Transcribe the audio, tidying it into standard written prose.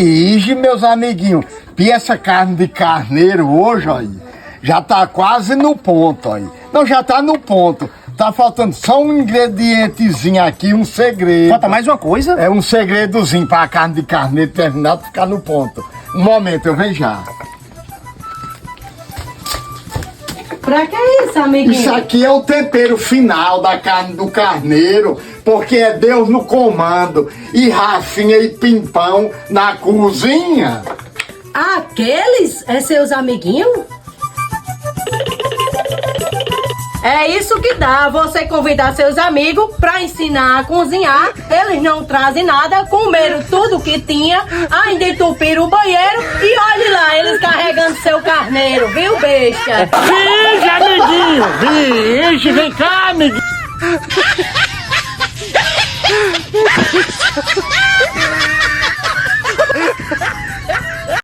Ixi, meus amiguinhos, e essa carne de carneiro hoje, ó, já tá quase no ponto, ó. Não, já tá no ponto. Tá faltando só um ingredientezinho aqui, um segredo. Falta mais uma coisa? É um segredozinho pra carne de carneiro terminar de ficar no ponto. Um momento, eu venho já. Pra que isso, amiguinho? Isso aqui é o tempero final da carne do carneiro, porque é Deus no comando e Rafinha e Pimpão na cozinha. Aqueles é seus amiguinhos? É isso que dá, você convidar seus amigos pra ensinar a cozinhar. Eles não trazem nada, comeram tudo que tinha, ainda entupiram o banheiro e olhe lá, eles carregando seu carneiro, viu, besta? Vixe, amiguinho! Vixe, vem cá, amiguinho!